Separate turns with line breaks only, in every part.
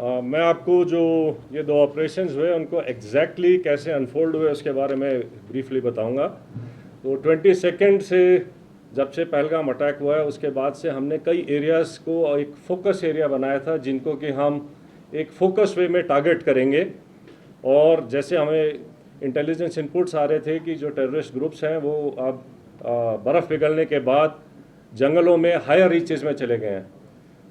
मैं आपको जो ये दो ऑपरेशंस हुए उनको एग्जैक्टली कैसे अनफोल्ड हुए उसके बारे में ब्रीफली बताऊंगा। तो 22 से जब से पहलगाम अटैक हुआ है उसके बाद से हमने कई एरियाज़ को एक फोकस एरिया बनाया था जिनको कि हम एक फोकस वे में टारगेट करेंगे। और जैसे हमें इंटेलिजेंस इनपुट्स आ रहे थे कि जो टेररिस्ट ग्रुप्स हैं वो अब बर्फ़ पिघलने के बाद जंगलों में हायर रीचेज़ में चले गए हैं।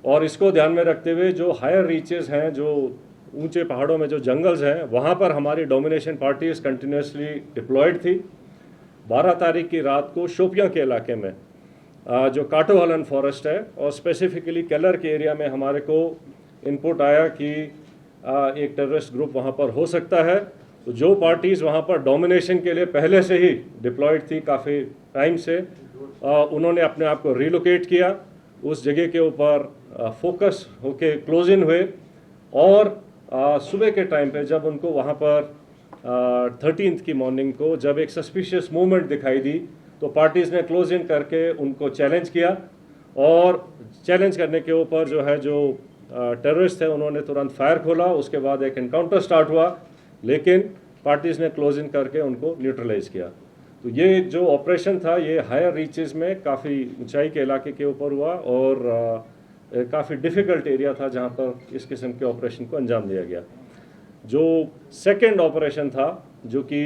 और इसको ध्यान में रखते हुए जो हायर रीचेस हैं, जो ऊंचे पहाड़ों में जो जंगल्स हैं, वहाँ पर हमारी डोमिनेशन पार्टीज कंटिन्यूसली डिप्लॉयड थी। 12 तारीख की रात को शोपियां के इलाके में जो काटोहलन फॉरेस्ट है और स्पेसिफिकली केलर के एरिया में हमारे को इनपुट आया कि एक टेररिस्ट ग्रुप वहाँ पर हो सकता है। तो जो पार्टीज़ वहाँ पर डोमिनेशन के लिए पहले से ही डिप्लॉयड थी काफ़ी टाइम से, उन्होंने अपने आप को रिलोकेट किया, उस जगह के ऊपर फोकस होके क्लोज इन हुए। और सुबह के टाइम पे जब उनको वहाँ पर 13th की मॉर्निंग को जब एक सस्पिशियस मूवमेंट दिखाई दी तो पार्टीज़ ने क्लोज इन करके उनको चैलेंज किया। और चैलेंज करने के ऊपर जो है जो टेररिस्ट थे उन्होंने तुरंत फायर खोला। उसके बाद एक एनकाउंटर स्टार्ट हुआ, लेकिन पार्टीज़ ने क्लोज इन करके उनको न्यूट्रलाइज किया। तो ये जो ऑपरेशन था ये हायर रीचेस में काफ़ी ऊंचाई के इलाके के ऊपर हुआ और काफ़ी डिफ़िकल्ट एरिया था जहाँ पर इस किस्म के ऑपरेशन को अंजाम दिया गया। जो सेकंड ऑपरेशन था जो कि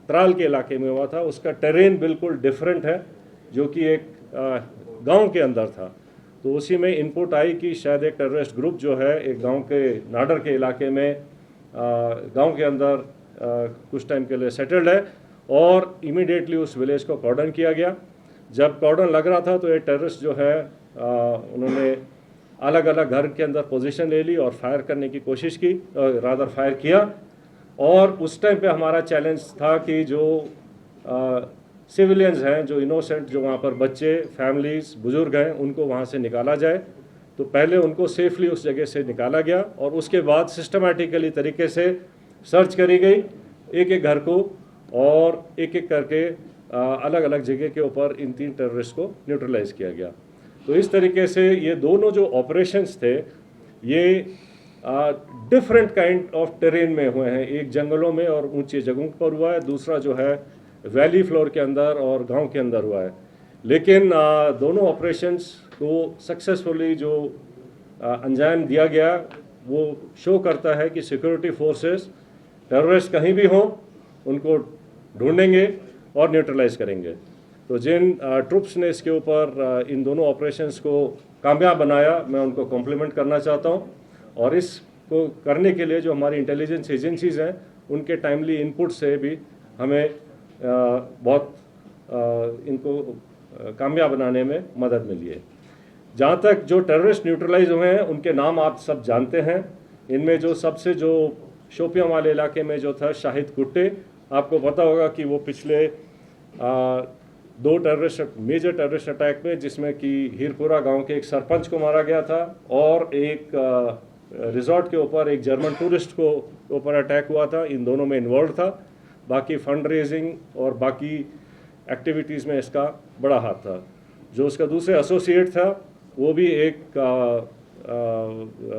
त्राल के इलाके में हुआ था, उसका टेरेन बिल्कुल डिफरेंट है, जो कि एक गांव के अंदर था। तो उसी में इनपुट आई कि शायद एक टेररिस्ट ग्रुप जो है एक गांव के नाडर के इलाके में गांव के अंदर कुछ टाइम के लिए सेटल्ड है। और इमीडिएटली उस विलेज को कॉर्डन किया गया। जब कॉर्डन लग रहा था तो ये टेररिस्ट जो है उन्होंने अलग अलग घर के अंदर पोजीशन ले ली और फायर करने की कोशिश की, रादर फायर किया। और उस टाइम पे हमारा चैलेंज था कि जो सिविलियंस हैं, जो इनोसेंट, जो वहाँ पर बच्चे, फैमिलीज़, बुज़ुर्ग हैं, उनको वहाँ से निकाला जाए। तो पहले उनको सेफली उस जगह से निकाला गया और उसके बाद सिस्टमेटिकली तरीके से सर्च करी गई एक एक घर को, और एक एक करके अलग अलग जगह के ऊपर इन 3 टेररिस्ट को न्यूट्रलाइज किया गया। तो इस तरीके से ये दोनों जो ऑपरेशंस थे ये डिफरेंट काइंड ऑफ टेरेन में हुए हैं। एक जंगलों में और ऊंची जगहों पर हुआ है, दूसरा जो है वैली फ्लोर के अंदर और गांव के अंदर हुआ है। लेकिन दोनों ऑपरेशंस को सक्सेसफुली जो अंजाम दिया गया वो शो करता है कि सिक्योरिटी फोर्सेस टेररिस्ट कहीं भी हों उनको ढूंढेंगे और न्यूट्रलाइज करेंगे। तो जिन ट्रुप्स ने इसके ऊपर इन दोनों ऑपरेशंस को कामयाब बनाया, मैं उनको कॉम्प्लीमेंट करना चाहता हूं। और इसको करने के लिए जो हमारी इंटेलिजेंस एजेंसीज़ हैं उनके टाइमली इनपुट से भी हमें बहुत इनको कामयाब बनाने में मदद मिली है। जहाँ तक जो टेररिस्ट न्यूट्रलाइज हुए हैं उनके नाम आप सब जानते हैं। इनमें जो सबसे जो शोपियां वाले इलाके में जो था शाहिद कुट्टे, आपको पता होगा कि वो पिछले 2 मेजर टेररिस्ट अटैक में, जिसमें कि हीरपुरा गांव के एक सरपंच को मारा गया था और एक रिजॉर्ट के ऊपर एक जर्मन टूरिस्ट को ऊपर अटैक हुआ था, इन दोनों में इन्वॉल्व था। बाकी फंड रेजिंग और बाकी एक्टिविटीज़ में इसका बड़ा हाथ था। जो उसका दूसरे एसोसिएट था वो भी एक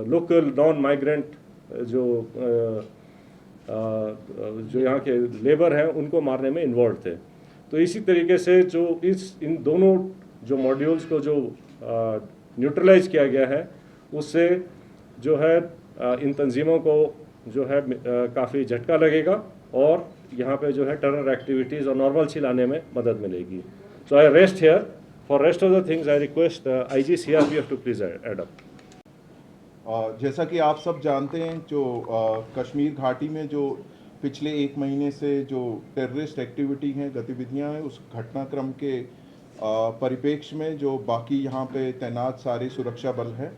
लोकल नॉन माइग्रेंट जो यहाँ के लेबर हैं उनको मारने में इन्वॉल्व थे। तो इसी तरीके से जो इन दोनों जो मॉड्यूल्स को जो न्यूट्रलाइज किया गया है उससे जो है इन तंजीमों को जो है काफ़ी झटका लगेगा और यहाँ पे जो है टेरर एक्टिविटीज़ और नॉर्मलसी लाने में मदद मिलेगी। So I rest here. For rest of the things I request IG CRPF to please add up.
जैसा कि आप सब जानते हैं, जो कश्मीर घाटी में जो पिछले 1 महीने से जो टेररिस्ट एक्टिविटी हैं, गतिविधियां हैं, उस घटनाक्रम के परिप्रेक्ष्य में जो बाकी यहाँ पे तैनात सारे सुरक्षा बल हैं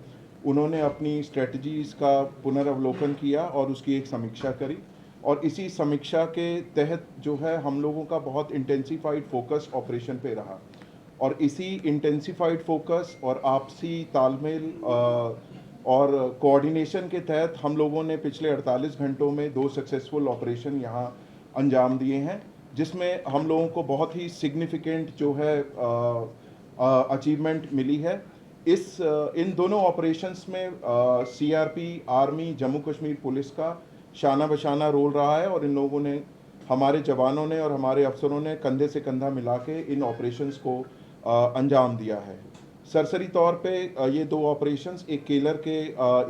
उन्होंने अपनी स्ट्रेटजीज़ का पुनर्वलोकन किया और उसकी एक समीक्षा करी। और इसी समीक्षा के तहत जो है हम लोगों का बहुत इंटेंसिफाइड फोकस ऑपरेशन पे रहा। और इसी इंटेंसिफाइड फोकस और आपसी तालमेल और कोऑर्डिनेशन के तहत हम लोगों ने पिछले 48 घंटों में 2 सक्सेसफुल ऑपरेशन यहाँ अंजाम दिए हैं, जिसमें हम लोगों को बहुत ही सिग्निफिकेंट जो है अचीवमेंट मिली है। इन दोनों ऑपरेशंस में CRP, army, Jammu Kashmir police का शाना बशाना रोल रहा है और इन लोगों ने, हमारे जवानों ने और हमारे अफसरों ने कंधे से कंधा मिला के इन ऑपरेशंस को अंजाम दिया है। सरसरी तौर पे ये दो ऑपरेशंस, एक केलर के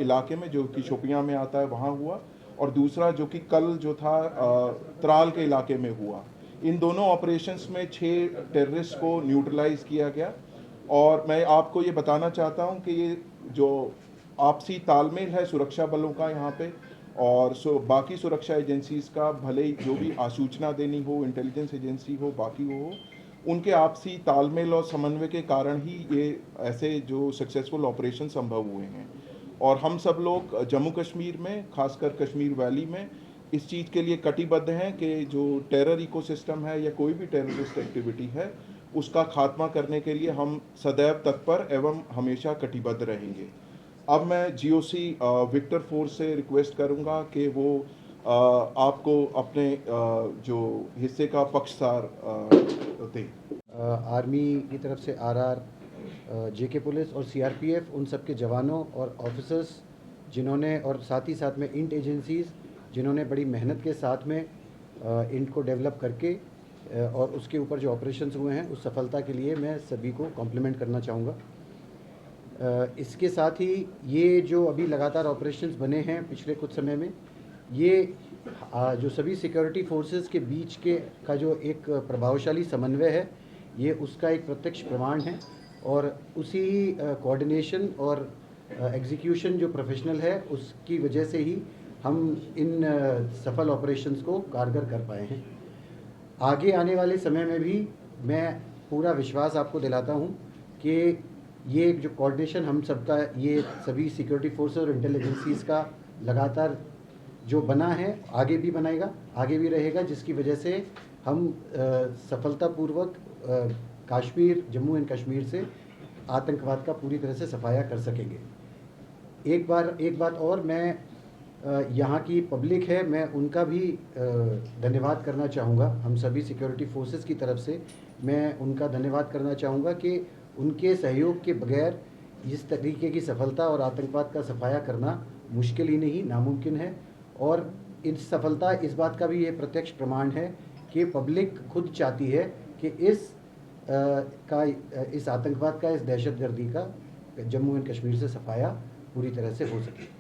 इलाके में जो कि शोपियां में आता है वहाँ हुआ, और दूसरा जो कि कल जो था त्राल के इलाके में हुआ। इन दोनों ऑपरेशंस में 6 टेररिस्ट को न्यूट्रलाइज किया गया। और मैं आपको ये बताना चाहता हूँ कि ये जो आपसी तालमेल है सुरक्षा बलों का यहाँ पे और बाकी सुरक्षा एजेंसीज का, भले ही जो भी आसूचना देनी हो, इंटेलिजेंस एजेंसी हो, बाकी हो, उनके आपसी तालमेल और समन्वय के कारण ही ये ऐसे जो सक्सेसफुल ऑपरेशन संभव हुए हैं। और हम सब लोग जम्मू कश्मीर में, खासकर कश्मीर वैली में, इस चीज़ के लिए कटिबद्ध हैं कि जो टेरर इकोसिस्टम है या कोई भी टेररिस्ट एक्टिविटी है, उसका खात्मा करने के लिए हम सदैव तत्पर एवं हमेशा कटिबद्ध रहेंगे। अब मैं जीओसी विक्टर फोर्स से रिक्वेस्ट करूंगा कि वो आपको अपने जो हिस्से का पक्षसार दें।
आर्मी की तरफ से आरआर, जेके पुलिस और सीआरपीएफ, उन सब के जवानों और ऑफिसर्स जिन्होंने, और साथ ही साथ में इंट एजेंसीज़ जिन्होंने बड़ी मेहनत के साथ में इंट को डेवलप करके और उसके ऊपर जो ऑपरेशंस हुए हैं उस सफलता के लिए मैं सभी को कॉम्प्लीमेंट करना चाहूँगा। इसके साथ ही ये जो अभी लगातार ऑपरेशंस बने हैं पिछले कुछ समय में, ये जो सभी सिक्योरिटी फोर्सेस के बीच के का जो एक प्रभावशाली समन्वय है, ये उसका एक प्रत्यक्ष प्रमाण है। और उसी कोऑर्डिनेशन और एग्जीक्यूशन जो प्रोफेशनल है, उसकी वजह से ही हम इन सफल ऑपरेशंस को कारगर कर पाए हैं। आगे आने वाले समय में भी मैं पूरा विश्वास आपको दिलाता हूँ कि ये जो कोऑर्डिनेशन हम सबका, ये सभी सिक्योरिटी फोर्सेस और इंटेलिजेंसीज़ का लगातार जो बना है, आगे भी बनाएगा, आगे भी रहेगा, जिसकी वजह से हम सफलतापूर्वक कश्मीर, जम्मू एंड कश्मीर से आतंकवाद का पूरी तरह से सफाया कर सकेंगे। एक बात और, मैं यहाँ की पब्लिक है, मैं उनका भी धन्यवाद करना चाहूँगा। हम सभी सिक्योरिटी फोर्सेस की तरफ से मैं उनका धन्यवाद करना चाहूँगा कि उनके सहयोग के बगैर इस तरीके की सफलता और आतंकवाद का सफाया करना मुश्किल ही नहीं, नामुमकिन है। और इस सफलता, इस बात का भी ये प्रत्यक्ष प्रमाण है कि पब्लिक खुद चाहती है कि इस आतंकवाद का, इस दहशतगर्दी का जम्मू एंड कश्मीर से सफाया पूरी तरह से हो सके।